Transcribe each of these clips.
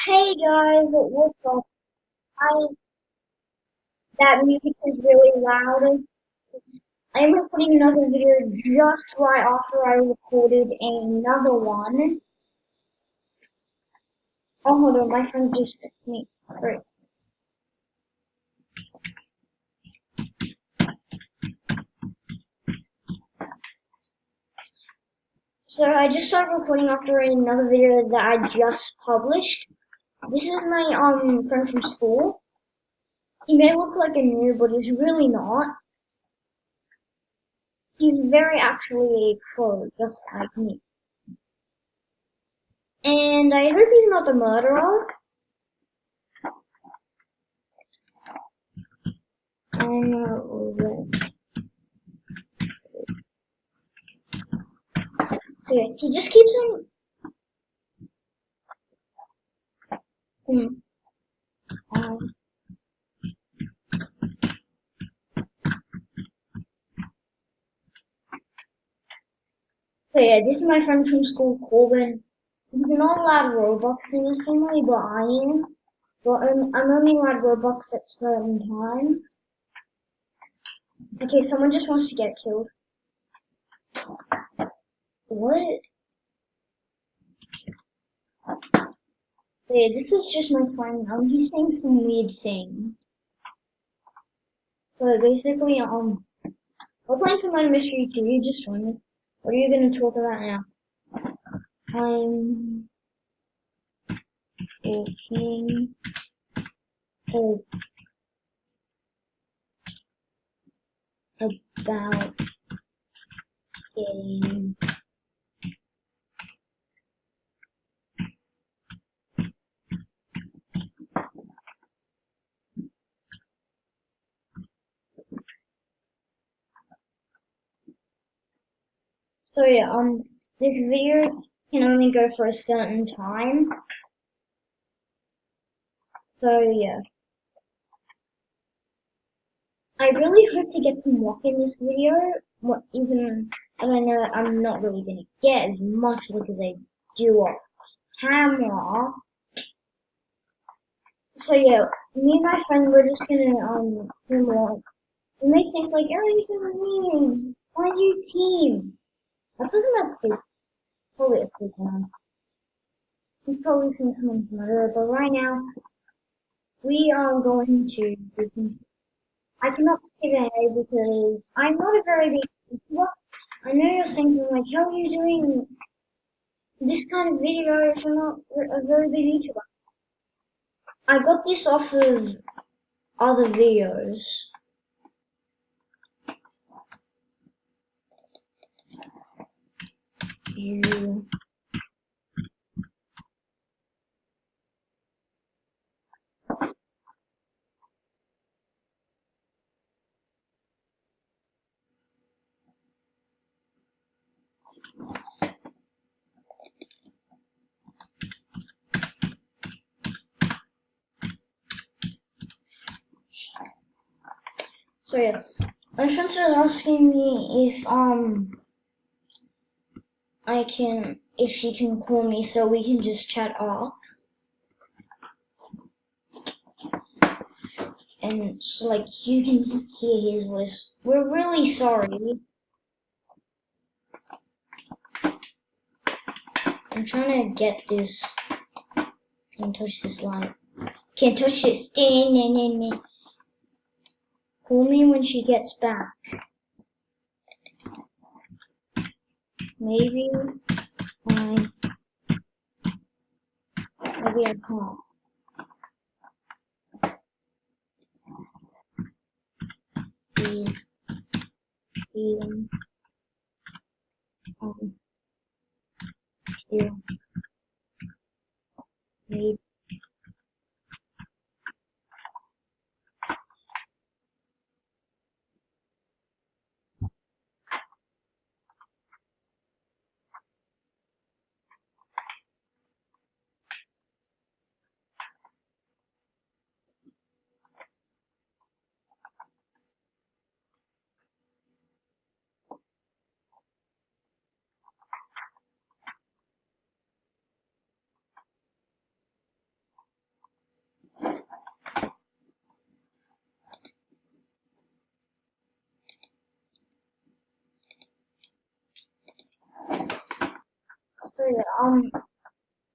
Hey guys, what's up? I That music is really loud. I am recording another video just right after I recorded another one. Oh, hold on, my friend just texted me. Great. So I just started recording after another video that I just published. This is my friend from school. He may look like a noob, but he's really not. He's very actually a pro, just like me. And I hope he's not the murderer. I'm So yeah, he just keeps on. Um, um, so yeah, this is my friend from school, Corbin. He's not allowed Robux in his family, but I am. But I'm only allowed Robux at certain times. Okay, someone just wants to get killed. What? So yeah, this is just my friend. He's saying some weird things. But basically, we're playing some murder mystery too. You just joined me. What are you gonna talk about now? I'm talking about getting. So yeah, this video can only go for a certain time. So yeah, I really hope to get some luck in this video. What even, and I know I'm not really gonna get as much luck as I do off camera. So yeah, me and my friend we're just gonna do more. You may think like, oh, these are memes. Why do you team? I wasn't that stupid. Probably a stupid one. You probably think someone's murderer, but right now we are going to do. I cannot say that because I'm not a very big YouTuber. I know you're thinking like, how are you doing this kind of video if you're not a very big YouTuber? I got this off of other videos. You so yeah. My friend was asking me if if he can call me so we can just chat up. And so like you can hear his voice. We're really sorry. I'm trying to get this. Can't touch this light. Can't touch it. Call me when she gets back. Maybe I maybe I can't. Be feeling um to maybe.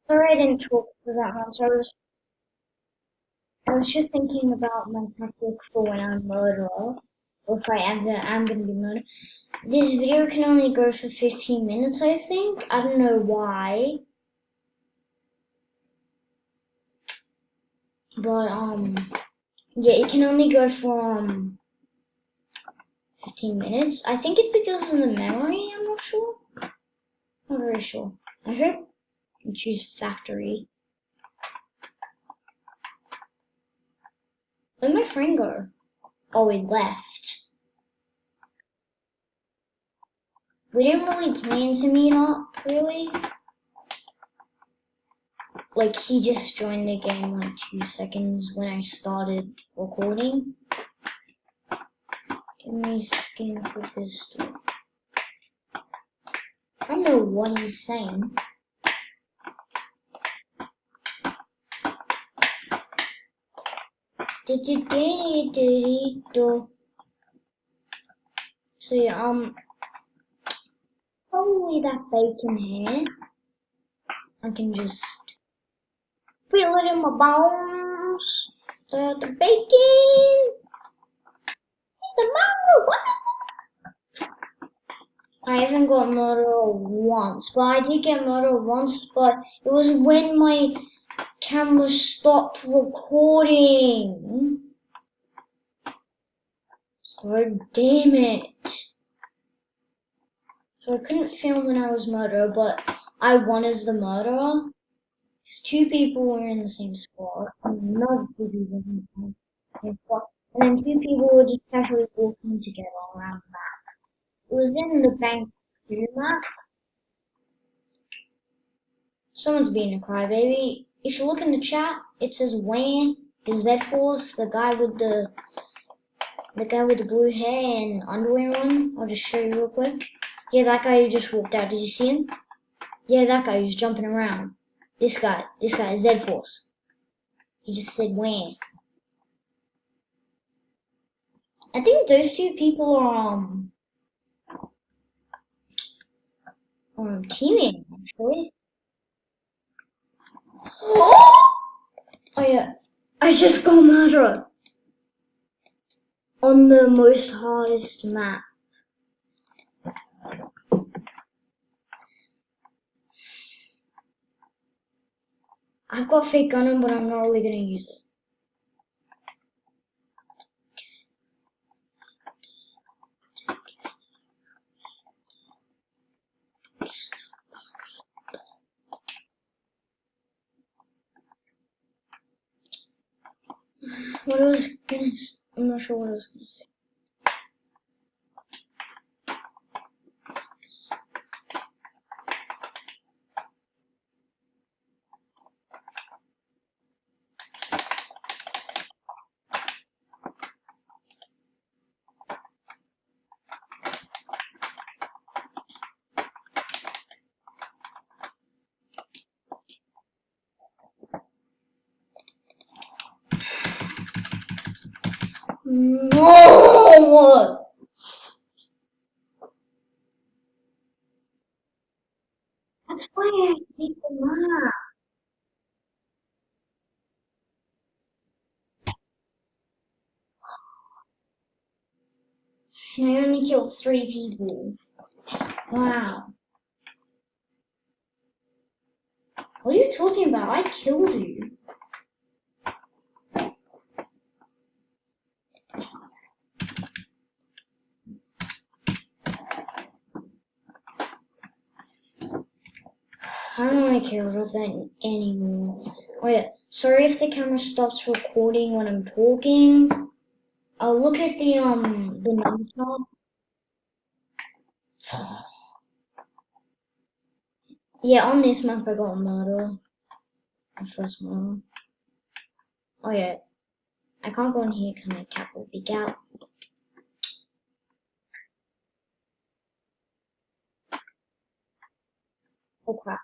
sorry I didn't talk for that much. I was just thinking about my tactic for when I'm murderer, or if I ever am gonna be murdered. This video can only go for 15 minutes, I think. I don't know why. But, yeah, it can only go for, 15 minutes. I think it's because of the memory, I'm not sure. Not very sure. I hope you choose factory. Where'd my friend go? Oh, he left. We didn't really plan to meet up, really. Like, he just joined the game like 2 seconds when I started recording. Give me skin for pistol. I don't know what he's saying. So yeah, probably that bacon here. I can just feel it in my bones. The bacon. It's the mango. I haven't got murder once, but I did get murder once, but it was when my camera stopped recording. So damn it. So I couldn't film when I was murderer, but I won as the murderer. Because 2 people were in the same spot, and another 2 people were in the same spot, and then 2 people were just casually walking together around the map. It was in the bank 2 map. Someone's being a crybaby. If you look in the chat, it says Wayne, the Z-Force, the guy with the blue hair and underwear on. I'll just show you real quick. Yeah, that guy who just walked out. Did you see him? Yeah, that guy who's jumping around. This guy, Z-Force. He just said Wayne. I think those 2 people are teaming actually. Oh yeah, I just got murdered on the most hardest map. I've got fake gun, but I'm not really gonna use it. What I was gonna, I'm not sure what I was gonna say. No! That's why I hate the map. I only killed 3 people. Wow. What are you talking about? I killed you. I don't really care about that anymore. Oh yeah, sorry if the camera stops recording when I'm talking. I'll look at the number chart. Yeah, on this map I got a murder. My first murder. Oh yeah, I can't go in here because my cat will be out. Oh crap.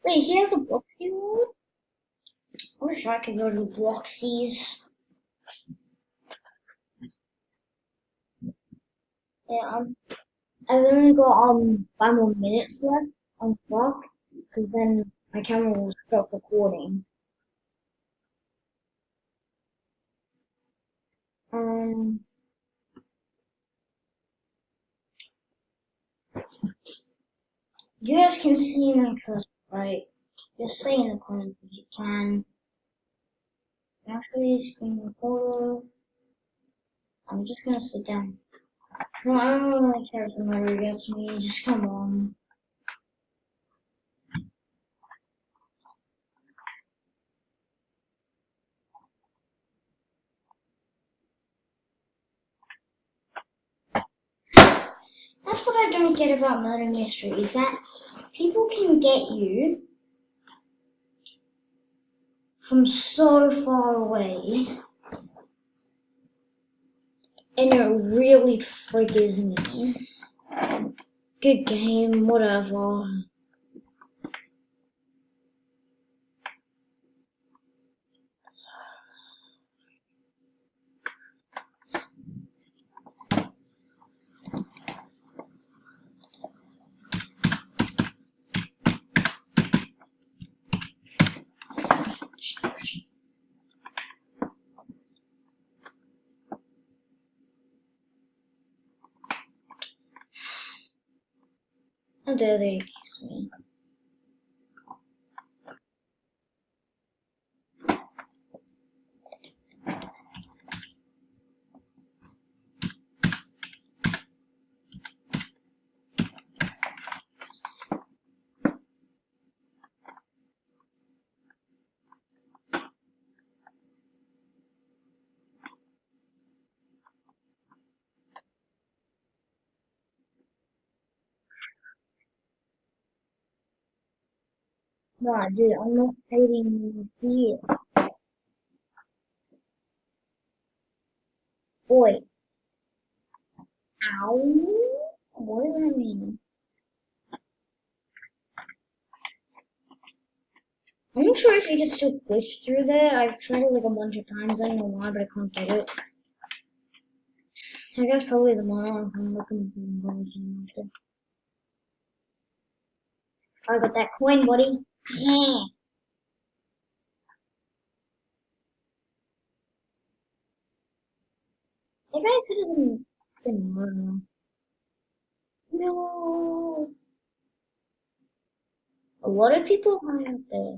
Wait, he has a block reward? I wish I could go to Bloxies. Yeah, I've only got 5 more minutes left on clock, because then my camera will stop recording. Um, you guys can see my cursor, right? Just say in the comments if you can. Actually, screen recorder. I'm just gonna sit down. No, I don't really care if the murder gets me. Just come on. That's what I don't get about murder mystery, is that people can get you from so far away, and it really triggers me. Good game, whatever. How dare they accuse me? Nah, dude, I'm not fighting this here. Boy, ow? What does that mean? I'm not sure if you can still glitch through there. I've tried it like a bunch of times. I don't know why, but I can't get it. I guess probably the mono. I'm looking for the version of it. I got that coin, buddy. Yeah. That guy could have been murdered. No. A lot of people are out there.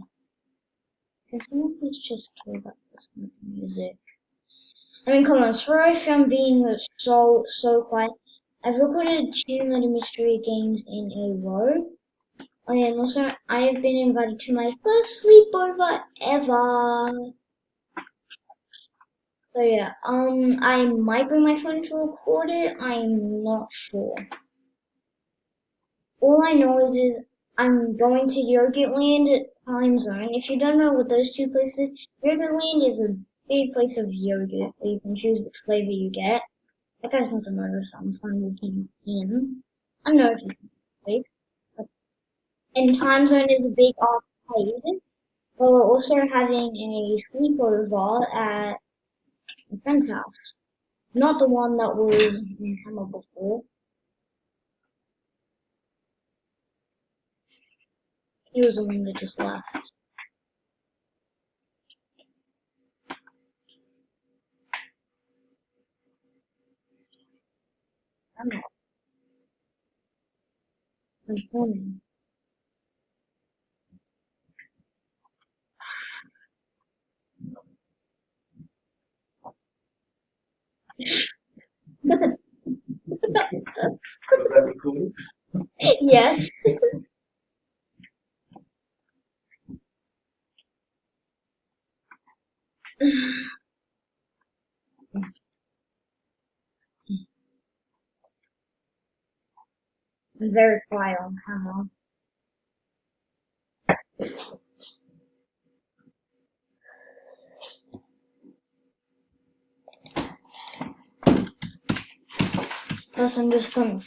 Can someone please just kill that person with the music? I mean, come on, sorry if I'm being so quiet. I've recorded 2 murder mystery games in a row. Oh yeah, and also I have been invited to my first sleepover ever. So yeah, I might bring my phone to record it. I'm not sure. All I know is I'm going to Yogurtland Time Zone. If you don't know what those two places, Yogurtland is a big place of yogurt where you can choose which flavor you get. That guy's not a murderer, so I'm fine with him. I don't know if he's big. And Time Zone is a big arcade. But we're also having a sleepover at a friend's house. Not the one that was in Hammer before. He was the one that just left. I'm not informing. Yes. I'm very quiet on camera. Plus, I'm just gonna